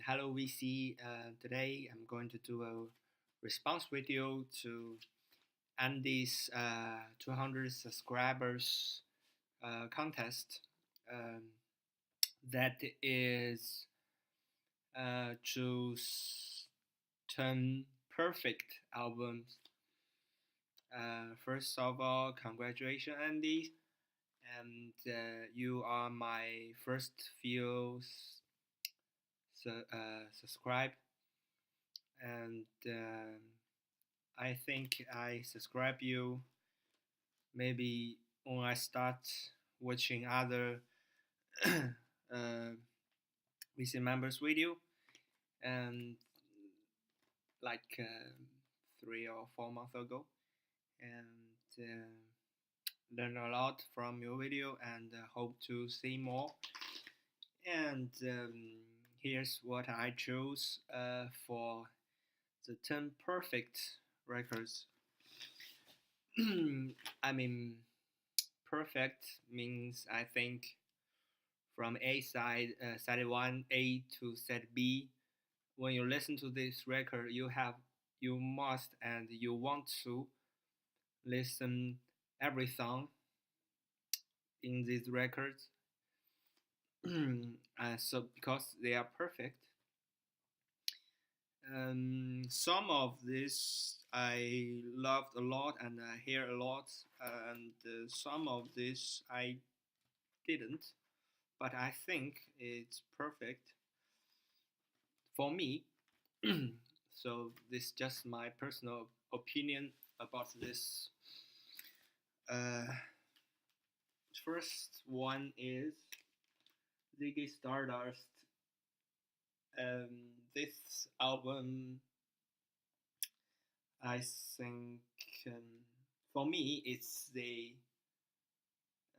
Hello VC. Today I'm going to do a response video to Andy's 200 subscribers contest. Um, that is choose 10 perfect albums. First of all, congratulations, Andy, and you are my first few subscribe, and I think I subscribe you maybe when I start watching other uh, VC members video, and like 3 or 4 months ago, and learn a lot from your video, and hope to see more. And here's what I chose for the 10 perfect records. I mean, perfect means I think from A side, side one A to side B. When you listen to this record, you must and you want to listen every song in these records. So because they are perfect, some of this I loved a lot and I hear a lot, and some of this I didn't. But I think it's perfect for me. So this is just my personal opinion about this. Uh, First one is Ziggy Stardust. This album, I think, for me, it's the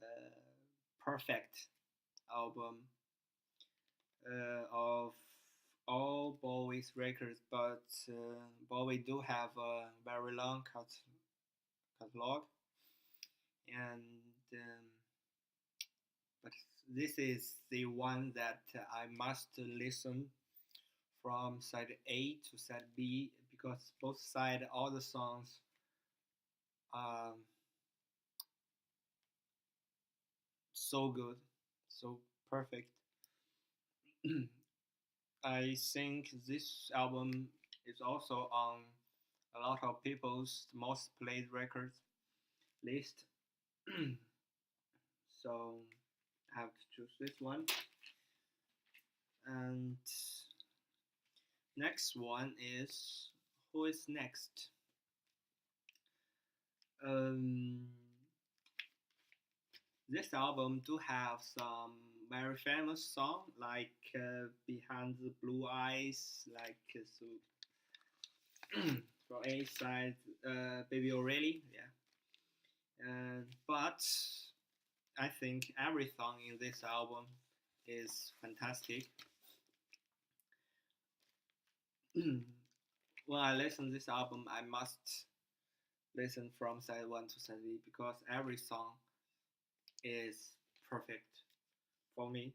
uh, perfect album of all Bowie's records, but Bowie do have a very long catalog, and but this is the one that I must listen from side A to side B because both side all the songs are so good, so perfect. I think this album is also on a lot of people's most played records list. So I have to choose this one. And next one is Who is Next? Um, this album do have some very famous song like Behind the Blue Eyes, like so for A side, Baby O'Reilly, yeah. But I think every song in this album is fantastic. When I listen to this album, I must listen from side one to side B because every song is perfect for me.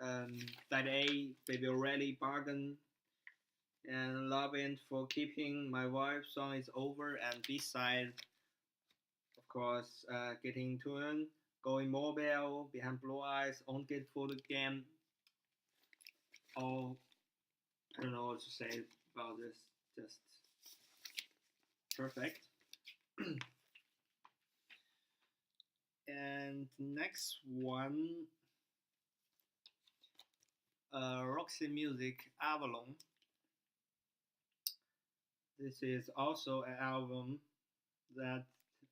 Side A, Baby Already, Bargain, and Love Ain't for Keeping, My Wife song is over, and B side, of course, Getting Tune, Going Mobile, Behind Blue Eyes, On Get Food Again. All I don't know what to say about this. Just perfect. And next one, Roxy Music Avalon. This is also an album that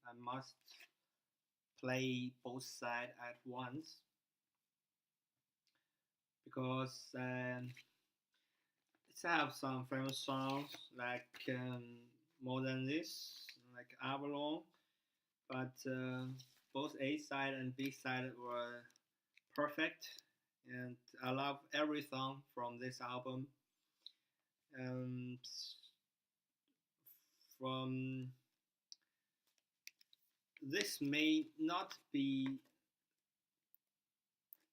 I must play both sides at once because it have some famous songs like More Than This, like Avalon, but both A side and B side were perfect, and I love every song from this album. And from this may not be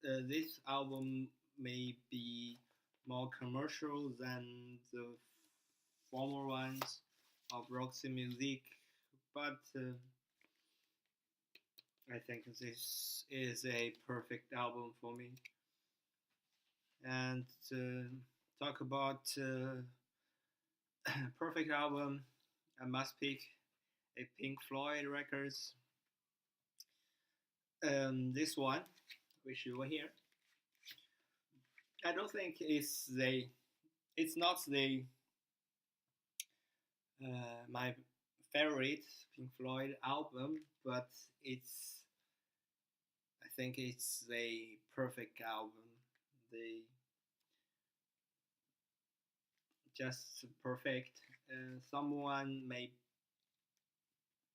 this album may be more commercial than the former ones of Roxy music, but I think this is a perfect album for me. And talk about perfect album, I must pick a Pink Floyd records. This one, which you will hear. I don't think it's not the my favorite Pink Floyd album, but it's I think it's a perfect album. They just perfect. Someone may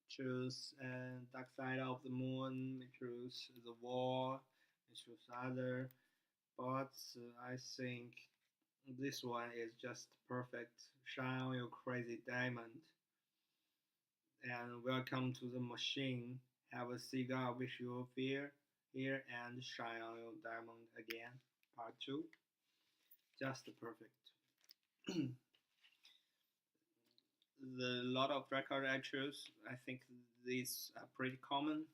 choose Dark Side of the Moon, may choose The Wall, may choose other, but I think this one is just perfect. Shine on your crazy diamond, and welcome to the machine. Have a cigar, wish you a fear here, and shine on your diamond again. Part two, just perfect. The lot of record I choose, I think these are pretty common.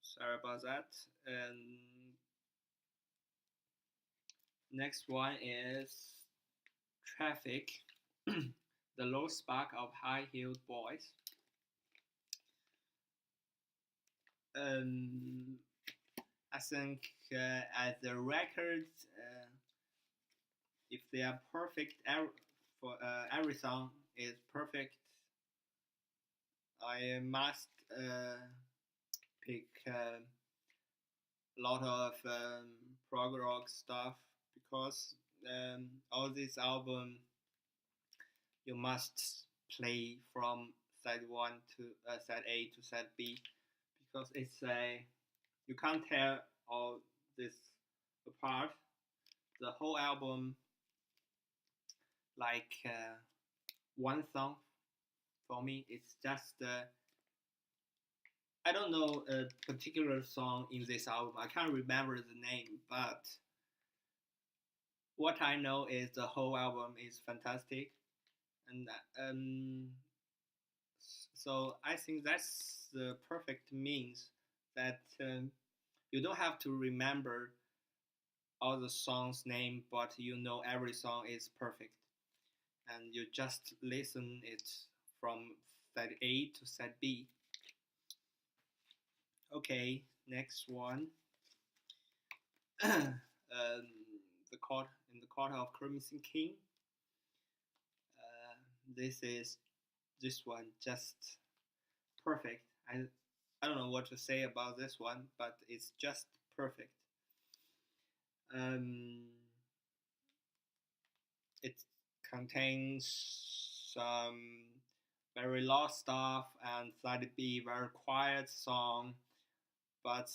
Sorry about that. And next one is Traffic, the low spark of high-heeled boys. Um, I think as the records, if they are perfect, for every song is perfect, I must pick a lot of prog rock stuff because all this album you must play from side one to side A to side B because it's a you can't tear all this apart. The whole album like one song for me. It's just I don't know a particular song in this album. I can't remember the name, but what I know is the whole album is fantastic, and so I think that's the perfect means that you don't have to remember all the songs name, but you know every song is perfect, and you just listen it from side A to side B. Okay, next one. The court in the court of Crimson King. This is this one just perfect. I don't know what to say about this one, but it's just perfect. Um, it contains some very loud stuff and side B very quiet song, but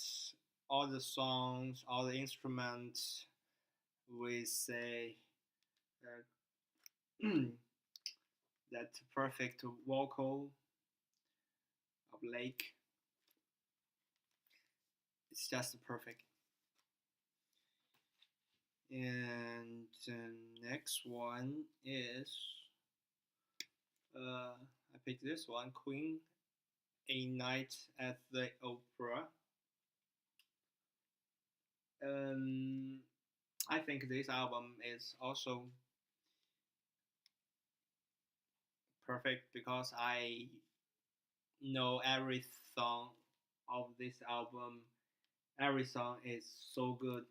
all the songs, all the instruments with a that perfect vocal of Lake. It's just perfect. And the next one is I picked this one, Queen, A Night at the Opera. I think this album is also perfect because I know every song of this album. Every song is so good.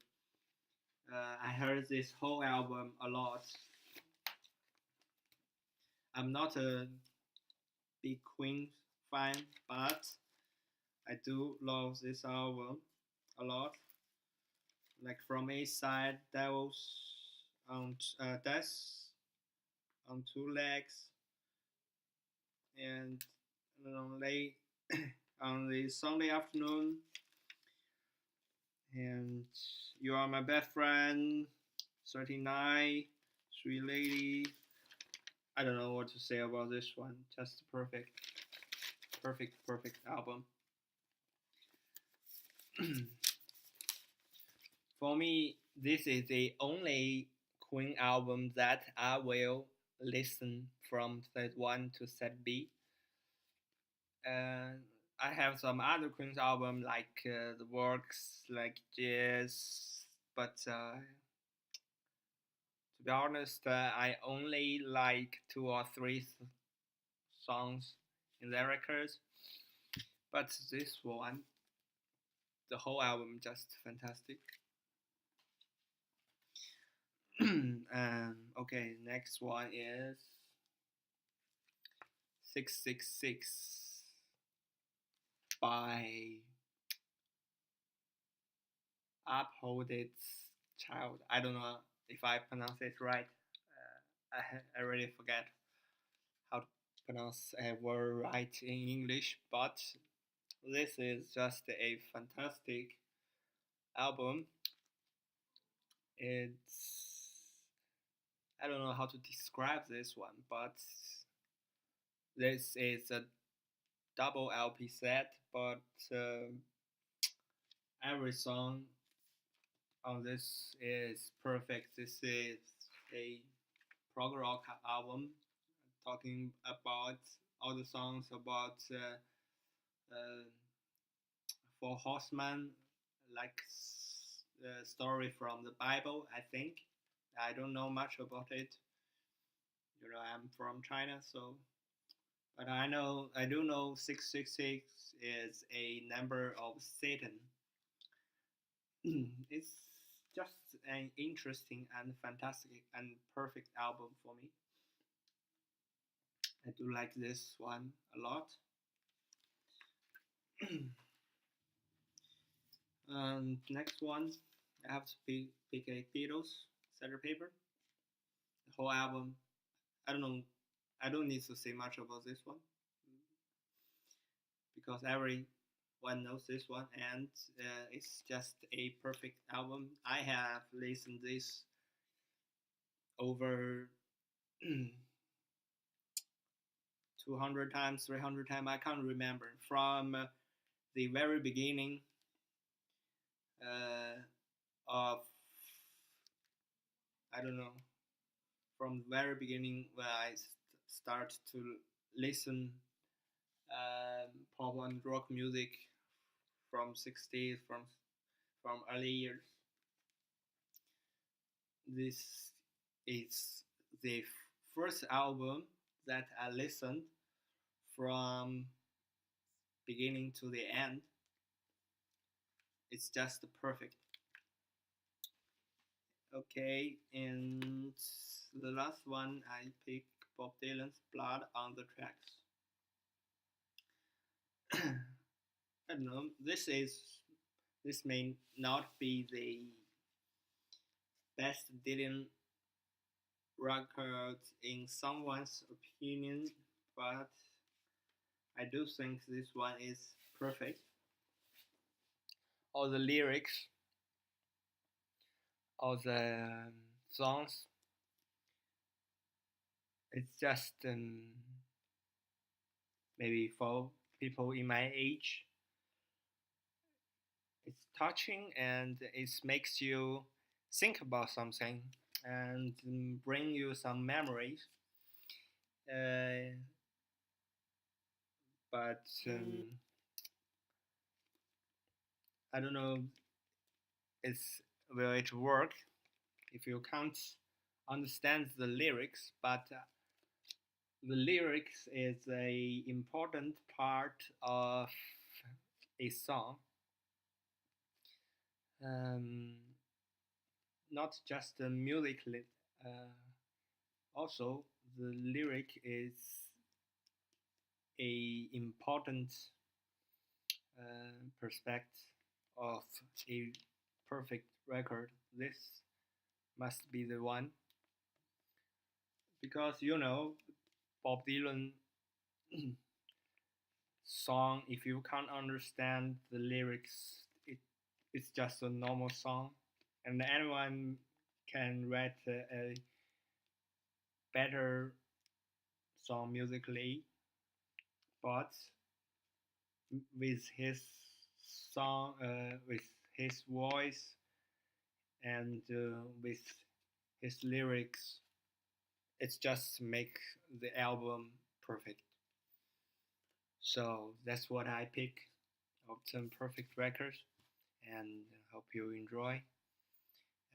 I heard this whole album a lot. I'm not a big Queen fan, but I do love this album a lot. Like from A side, Devils on Death on Two Legs, and on late on the Sunday afternoon, and You Are My Best Friend, 39, Sweet Lady. I don't know what to say about this one. Just perfect, perfect album. For me, this is the only Queen album that I will listen from set one to set B. And I have some other Queen's album like the works like Jazz, but to be honest, I only like two or three songs in their records. But this one, the whole album just fantastic. Okay, next one is 666 by Uphold Its Child. I don't know if I pronounce it right. I really forget how to pronounce a word right in English, but this is just a fantastic album. It's I don't know how to describe this one, but this is a double LP set, but every song on this is perfect. This is a prog rock album talking about all the songs about uh, Four Horsemen, like the story from the Bible. I think I don't know much about it. You know, I'm from China, so but I do know 666 is a number of Satan. It's just an interesting and fantastic and perfect album for me. I do like this one a lot. And next one, I have to pick a Beatles Center Paper. The whole album. I don't know. I don't need to say much about this one because everyone knows this one, and it's just a perfect album. I have listened this over 200 times, 300 times. I can't remember from the very beginning of I don't know from the very beginning when I start to listen pop and rock music from 60s from early years. This is the first album that I listened from beginning to the end. It's just perfect. Okay, and the last one I pick Bob Dylan's Blood on the Tracks. I don't know. This may not be the best Dylan record in someone's opinion, but I do think this one is perfect. All the lyrics, all the songs, it's just maybe for people in my age, it's touching and it makes you think about something and bring you some memories. Uh, but I don't know is will it work if you can't understand the lyrics, but the lyrics is a important part of a song. Um, Not just the music, also the lyric is a important perspective of a perfect record. This must be the one because you know Bob Dylan song. If you can't understand the lyrics, it's just a normal song, and anyone can write a better song musically, but with his song, with his voice, and with his lyrics, it's just make the album perfect. So that's what I pick of some perfect records, and hope you enjoy.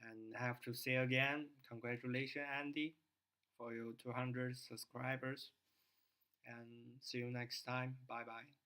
And I have to say again, congratulations, Andy, for your 200 subscribers. And see you next time. Bye bye.